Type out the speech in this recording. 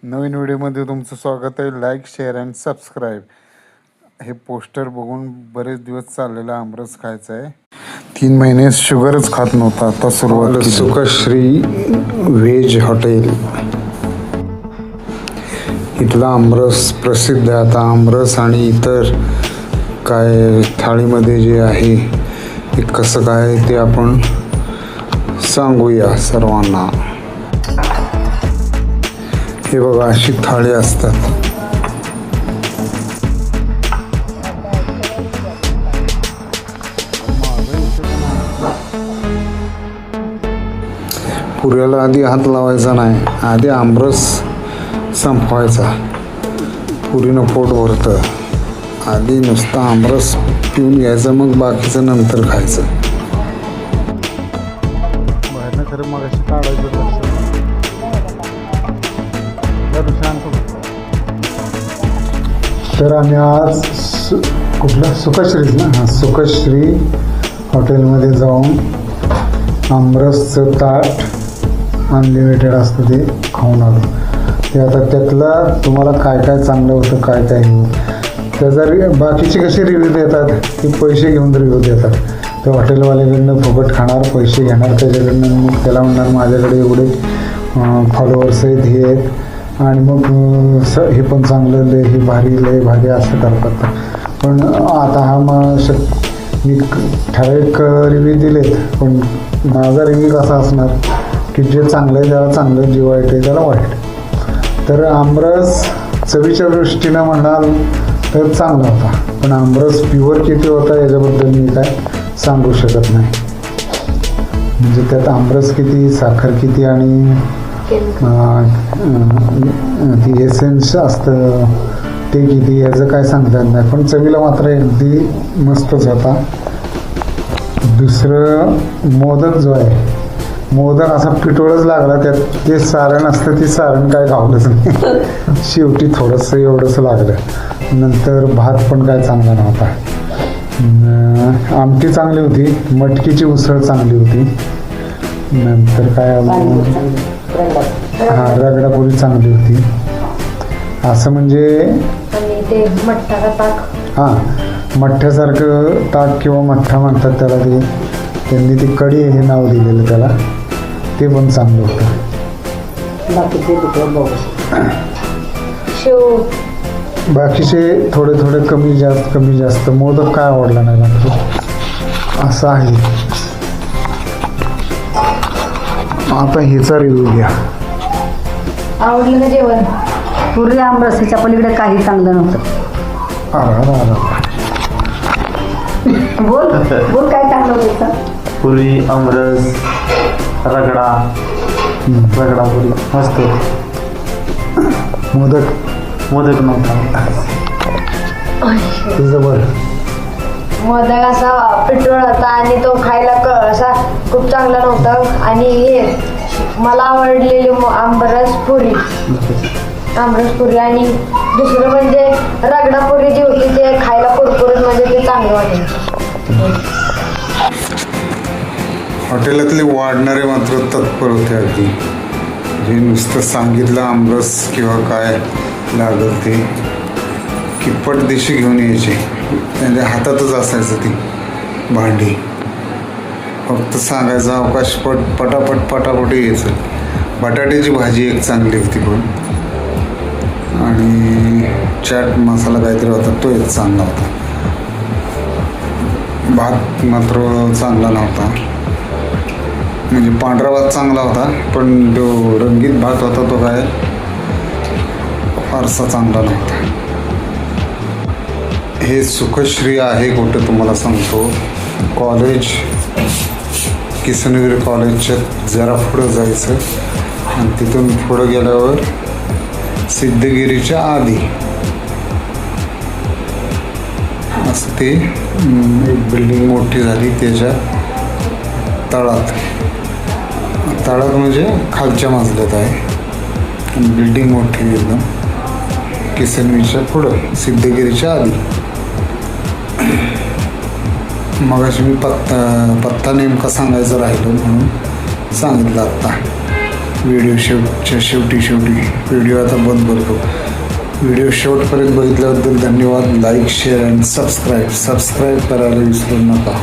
नवीन व्हिडिओमध्ये तुमचं स्वागत आहे. Like, share and subscribe. हे पोस्टर बघून बरेच दिवस चाललेला आमरस खायचा आहे. 3 महिने शुगरच खात नव्हता. आता सुरुवात. सुखश्री व्हेज हॉटेल. इथला आमरस प्रसिद्ध आहे. आता आमरस आणि इतर काय थाळीमध्ये जे आहे ते कसं काय ते आपण सांगूया सर्वांना. हे बघा, अशी थाळी असतात. पुऱ्याला आधी हात लावायचा नाही, आधी आमरस संपवायचा. पुरीनं पोट भरतं. आधी नुसतं आमरस पिऊन घ्यायचं, मग बाकीचं नंतर खायचं. बाहेरनं खरं मग अशी काढायचं. तर आम्ही आज कुठलं सुखश्रीच ना, हां, सुखश्री हॉटेलमध्ये जाऊन आमरसचं ताट अनलिमिटेड असतं ते खाऊन आलो. ते आता त्यातलं तुम्हाला काय काय चांगलं होतं, काय काय नाही, त्याचा बाकीचे कसे रिव्ह्यू देतात ते पैसे घेऊन रिव्ह्यू देतात. ते हॉटेलवाल्याकडनं फुकट खाणार, पैसे घेणार त्याच्याकडनं, मग त्याला म्हणणार माझ्याकडे एवढे फॉलोअर्स आहेत, हे आहेत, आणि मग हे पण चांगलं, लय हे भारी, लय भारी असं करतात. पण आता हा मी ठराविक रिव्ह्यू दिलेत, पण माझा रिव्ह्यू कसा असणार की जे चांगलं आहे त्याला चांगलं, जे वाईट आहे त्याला वाईट. तर आमरस चवीच्या दृष्टीनं म्हणाल तर चांगला होता, पण आमरस प्युअर किती होता याच्याबद्दल मी काय सांगू शकत नाही. म्हणजे त्यात आमरस किती, साखर किती आणि ती एसेन्स असतं ते किती, याचं काय सांगता येत नाही. पण चवीला मात्र अगदी मस्तच होता. दुसरं मोदक जो आहे, मोदक असा पिठोळच लागला, त्यात ते सारण असतं, ते सारण काय खावलंच नाही. शेवटी थोडंसं एवढंच लागलं. नंतर भात पण काय चांगला नव्हता. आमटी चांगली होती, मटकीची उसळ चांगली होती. नंतर काय हां, रगडापुरी चांगली होती. असं म्हणजे हां, मठ्ठ्यासारखं ताक किंवा मठ्ठा म्हणतात त्याला, ते त्यांनी ती कढी हे नाव दिलेलं त्याला, ते पण चांगलं होतं. बाकीचे थोडे थोडे कमी जास्त. मोदक काय आवडला नाही लागतो असं आहे. आता हिचा रिव्ह्यू घ्या. आवडलं का जेवण? पुरी आमरसाच्या पलीकडे काही चांगलं नव्हतं. बोल बोल, काय चांगलं होतं? पुरी, आमरस, रगडा पुरी मस्त. मोदक नव्हता. तुझं बरं. मोदक असा पिठोळ होता आणि तो खायला असा खूप चांगला नव्हता. आणि हे मला आवडलेली आमरस पुरी आणि दुसरं म्हणजे रगडापुरी जी होती ते खायला कुरकुरीत, म्हणजे ते चांगलं वाटेल. हॉटेलातले वाढणारे मात्र तत्पर होते अगदी. जे नुसतं सांगितलं आमरस किंवा काय लागल ते किप्पट देशी घेऊन यायचे. त्यांच्या हातातच असायचं ती भांडी. फक्त सांगायचा अवकाश, पटापट यायचं. बटाट्याची भाजी एक चांगली होती पण, आणि चाट मसाला काहीतरी होता तो एक चांगला होता. भात मात्र चांगला नव्हता. म्हणजे पांढरा भात चांगला होता, पण जो रंगीत भात होता तो काय फारसा चांगला नव्हता. हे सुखश्री आहे कुठं तुम्हाला सांगतो. कॉलेज, किसनगिरी कॉलेजच्या जरा पुढं जायचं आणि तिथून पुढं गेल्यावर सिद्धगिरीच्या आधी असं ते एक बिल्डिंग मोठी झाली. त्याच्या तळात म्हणजे खालच्या मजल्यात आहे बिल्डिंग मोठी एकदम. किसनगिरीच्या पुढं, सिद्धगिरीच्या आधी. मगाशी मी पत्ता नेमका सांगायचं राहिलो म्हणून सांगितलं आत्ता. व्हिडिओ शेवटी व्हिडिओ आता बंद करतो. व्हिडिओ शेवटपर्यंत बघितल्याबद्दल धन्यवाद. लाईक शेअर अँड सबस्क्राईब करायला विसरू नका.